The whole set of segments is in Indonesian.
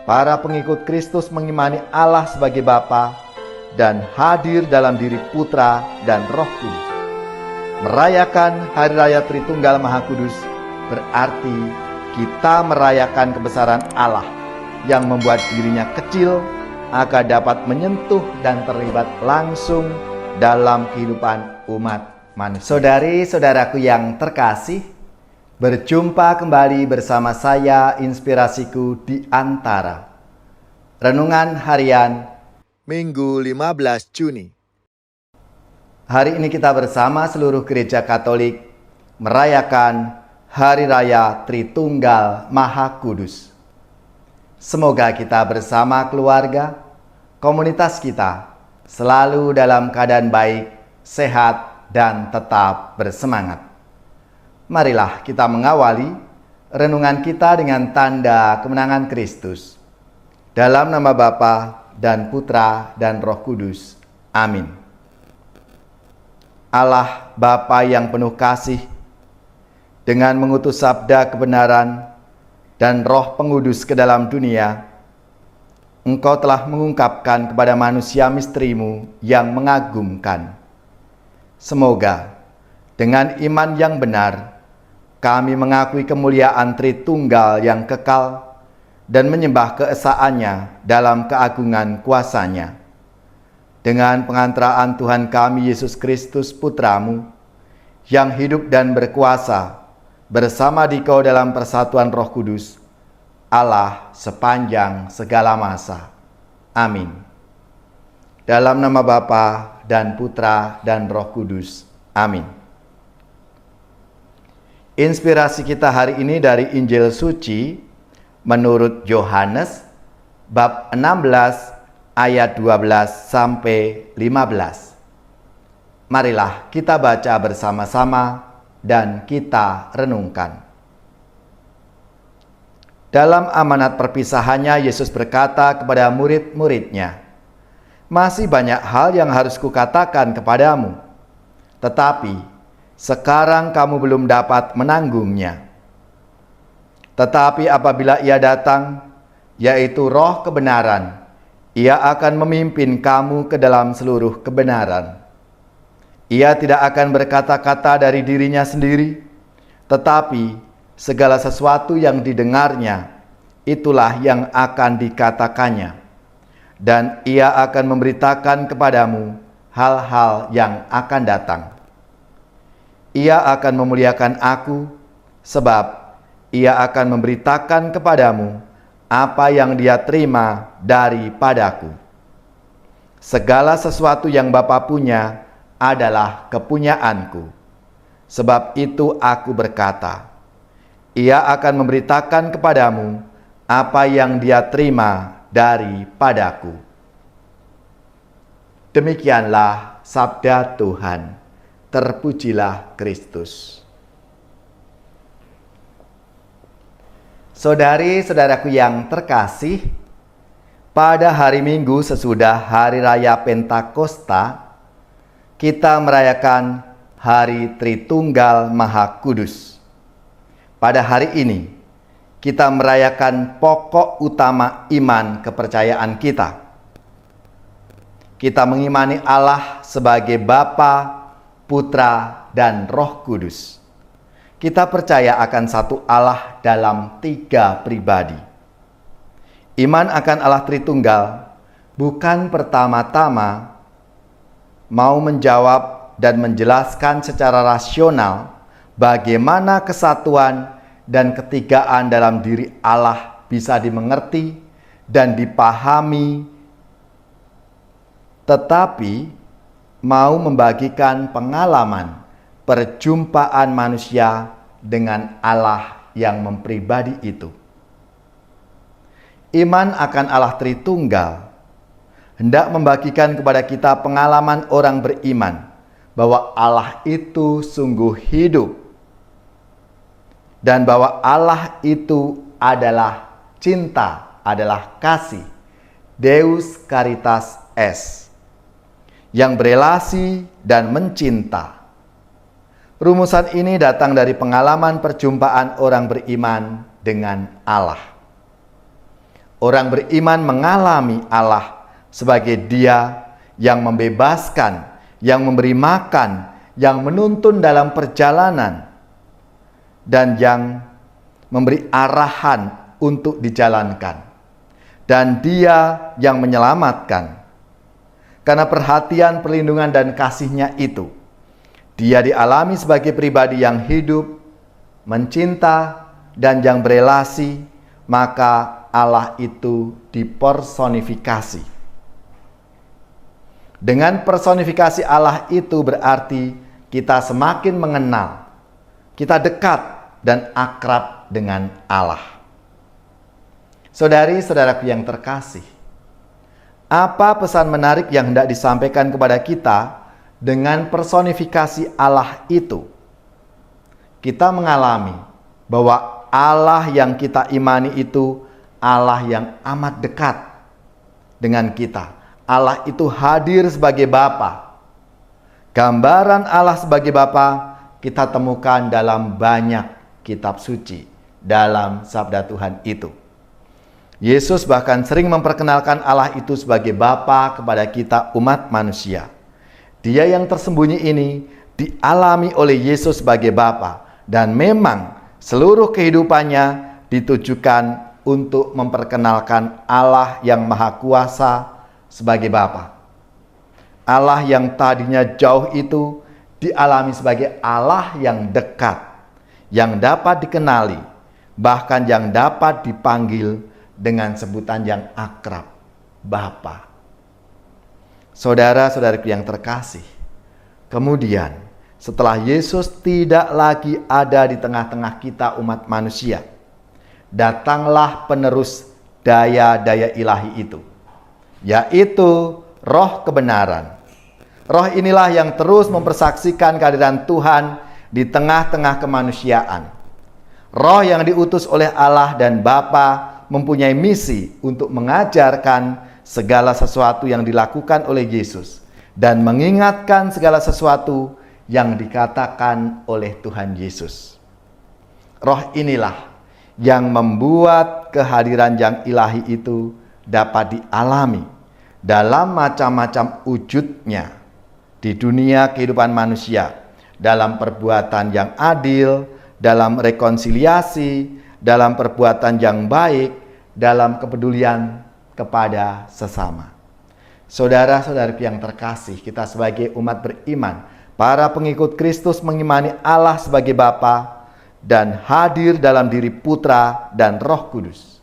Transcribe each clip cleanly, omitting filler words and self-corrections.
para pengikut Kristus mengimani Allah sebagai Bapa dan hadir dalam diri Putra dan Roh Kudus. Merayakan Hari Raya Tritunggal Maha Kudus berarti kita merayakan kebesaran Allah yang membuat dirinya kecil agar dapat menyentuh dan terlibat langsung dalam kehidupan umat manusia. Saudari-saudaraku yang terkasih, berjumpa kembali bersama saya Inspirasiku di Antara. Renungan Harian Minggu 15 Juni. Hari ini kita bersama seluruh gereja Katolik merayakan Hari Raya Tritunggal Maha Kudus. Semoga kita bersama keluarga, komunitas kita selalu dalam keadaan baik, sehat, dan tetap bersemangat. Marilah kita mengawali renungan kita dengan tanda kemenangan Kristus. Dalam nama Bapa dan Putra dan Roh Kudus. Amin. Allah Bapa yang penuh kasih, dengan mengutus sabda kebenaran dan Roh Pengudus ke dalam dunia, Engkau telah mengungkapkan kepada manusia misteri-Mu yang mengagumkan. Semoga dengan iman yang benar, kami mengakui kemuliaan Tritunggal yang kekal dan menyembah keesaannya dalam keagungan kuasa-Nya. Dengan pengantaraan Tuhan kami Yesus Kristus Putra-Mu, yang hidup dan berkuasa bersama Dikau dalam persatuan Roh Kudus, Allah sepanjang segala masa. Amin. Dalam nama Bapa dan Putra dan Roh Kudus. Amin. Inspirasi kita hari ini dari Injil Suci menurut Yohanes bab 16 ayat 12 sampai 15. Marilah kita baca bersama-sama dan kita renungkan. Dalam amanat perpisahannya, Yesus berkata kepada murid-muridnya, "Masih banyak hal yang harus kukatakan kepadamu, tetapi sekarang kamu belum dapat menanggungnya. Tetapi apabila Ia datang, yaitu Roh kebenaran, Ia akan memimpin kamu ke dalam seluruh kebenaran. Ia tidak akan berkata-kata dari dirinya sendiri, tetapi segala sesuatu yang didengarnya, itulah yang akan dikatakannya. Dan Ia akan memberitakan kepadamu hal-hal yang akan datang. Ia akan memuliakan Aku, sebab Ia akan memberitakan kepadamu apa yang Dia terima daripadaku. Segala sesuatu yang Bapa punya adalah kepunyaanku. Sebab itu Aku berkata, Ia akan memberitakan kepadamu apa yang Dia terima daripadaku." Demikianlah sabda Tuhan. Terpujilah Kristus. Saudari-saudaraku yang terkasih, pada hari Minggu sesudah Hari Raya Pentakosta, kita merayakan Hari Tritunggal Maha Kudus. Pada hari ini, kita merayakan pokok utama iman kepercayaan kita. Kita mengimani Allah sebagai Bapa, Putra, dan Roh Kudus. Kita percaya akan satu Allah dalam 3 pribadi. Iman akan Allah Tritunggal bukan pertama-tama mau menjawab dan menjelaskan secara rasional bagaimana kesatuan dan ketigaan dalam diri Allah bisa dimengerti dan dipahami, tetapi mau membagikan pengalaman perjumpaan manusia dengan Allah yang mempribadi itu. Iman akan Allah Tritunggal hendak membagikan kepada kita pengalaman orang beriman bahwa Allah itu sungguh hidup dan bahwa Allah itu adalah cinta, adalah kasih, Deus Caritas Est, yang berelasi dan mencinta. Rumusan ini datang dari pengalaman perjumpaan orang beriman dengan Allah. Orang beriman mengalami Allah sebagai Dia yang membebaskan, yang memberi makan, yang menuntun dalam perjalanan, dan yang memberi arahan untuk dijalankan. Dan Dia yang menyelamatkan. Karena perhatian, perlindungan, dan kasih-Nya itu, Dia dialami sebagai pribadi yang hidup, mencinta, dan yang berelasi, maka Allah itu dipersonifikasi. Dengan personifikasi Allah itu berarti kita semakin mengenal, kita dekat dan akrab dengan Allah. Saudari-saudaraku yang terkasih, apa pesan menarik yang hendak disampaikan kepada kita dengan personifikasi Allah itu? Kita mengalami bahwa Allah yang kita imani itu Allah yang amat dekat dengan kita. Allah itu hadir sebagai Bapa. Gambaran Allah sebagai Bapa kita temukan dalam banyak kitab suci, dalam sabda Tuhan itu. Yesus bahkan sering memperkenalkan Allah itu sebagai Bapa kepada kita umat manusia. Dia yang tersembunyi ini dialami oleh Yesus sebagai Bapa, dan memang seluruh kehidupannya ditujukan untuk memperkenalkan Allah yang Maha Kuasa sebagai Bapa. Allah yang tadinya jauh itu dialami sebagai Allah yang dekat, yang dapat dikenali, bahkan yang dapat dipanggil dengan sebutan yang akrab, Bapa. Saudara-saudariku yang terkasih, kemudian setelah Yesus tidak lagi ada di tengah-tengah kita umat manusia, datanglah penerus daya-daya ilahi itu, yaitu Roh kebenaran. Roh inilah yang terus mempersaksikan kehadiran Tuhan di tengah-tengah kemanusiaan. Roh yang diutus oleh Allah dan Bapa mempunyai misi untuk mengajarkan segala sesuatu yang dilakukan oleh Yesus dan mengingatkan segala sesuatu yang dikatakan oleh Tuhan Yesus. Roh inilah yang membuat kehadiran yang ilahi itu dapat dialami dalam macam-macam wujudnya di dunia kehidupan manusia, dalam perbuatan yang adil, dalam rekonsiliasi, dalam perbuatan yang baik, dalam kepedulian kepada sesama. Saudara-saudariku yang terkasih, kita sebagai umat beriman, para pengikut Kristus mengimani Allah sebagai Bapa dan hadir dalam diri Putra dan Roh Kudus.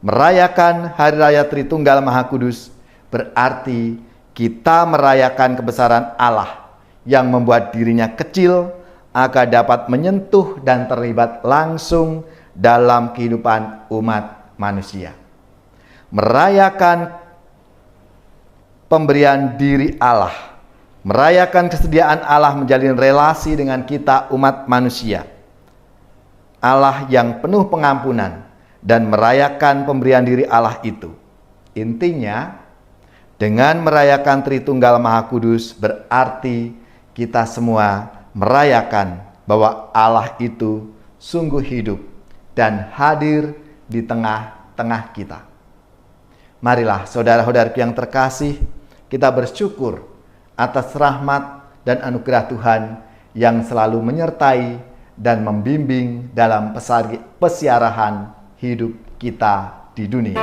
Merayakan Hari Raya Tritunggal Maha Kudus berarti kita merayakan kebesaran Allah yang membuat dirinya kecil agar dapat menyentuh dan terlibat langsung dalam kehidupan umat manusia. Merayakan pemberian diri Allah, merayakan kesediaan Allah menjalin relasi dengan kita umat manusia. Allah yang penuh pengampunan dan merayakan pemberian diri Allah itu. Intinya, dengan merayakan Tritunggal Maha Kudus berarti kita semua merayakan bahwa Allah itu sungguh hidup dan hadir di tengah-tengah kita. Marilah saudara-saudariku yang terkasih, kita bersyukur atas rahmat dan anugerah Tuhan yang selalu menyertai dan membimbing dalam pesiarahan hidup kita di dunia.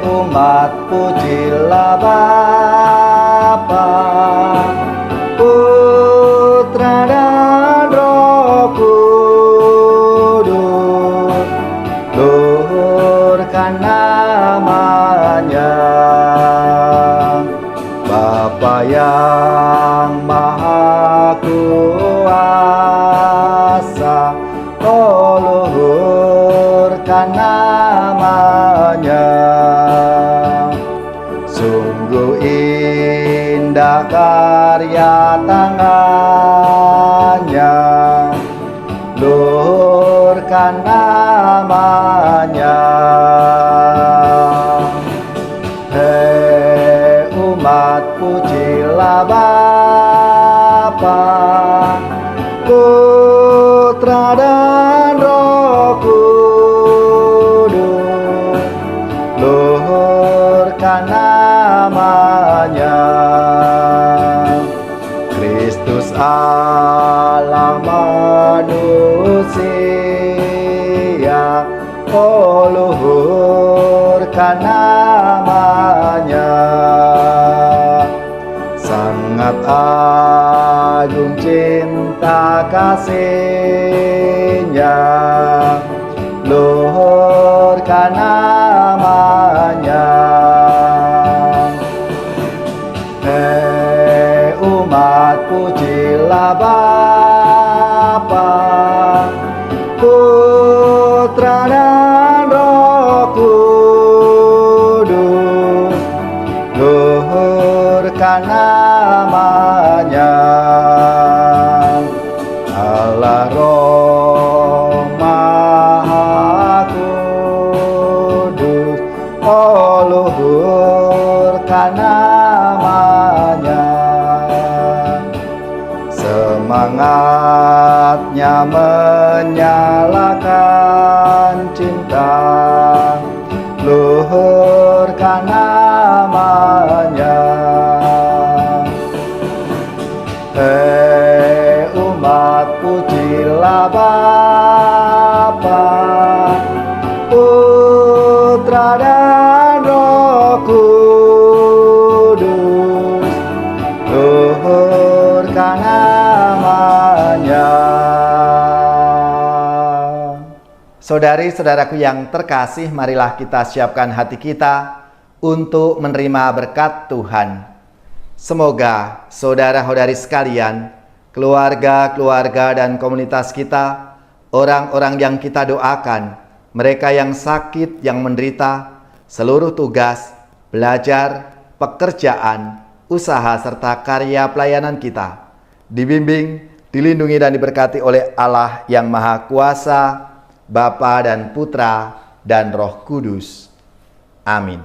Umat pujilah Bapa, Putra dan Roh Kudus, luhurkan namanya. Bapa yang Maha Kuasa, oh luhurkan namanya. Sungguh indah karya tangannya, luhurkan namanya. umat pujilah Bapa, Putra dan Roh Kudus, luhurkan namanya. Kristus Allah manusia, oh luhurkan namanya. Sangat agung cinta kasihnya, luhurkan namanya. Hei umat pujilah Bapa, Putra dan Roh Kudus, luhurkan namanya. Allah Roh Maha Kudus, oh luhurkan namanya. Semangatnya menyalakan cinta, luhurkan namanya. Hei umat pujilah Bapa, Putra dan Roh Kudus, luhurkan namanya. Saudari-saudaraku yang terkasih, marilah kita siapkan hati kita untuk menerima berkat Tuhan. Semoga saudara-saudari sekalian, keluarga-keluarga dan komunitas kita, orang-orang yang kita doakan, mereka yang sakit, yang menderita, seluruh tugas, belajar, pekerjaan, usaha, serta karya pelayanan kita, dibimbing, dilindungi dan diberkati oleh Allah yang Maha Kuasa, Bapa dan Putra dan Roh Kudus. Amin.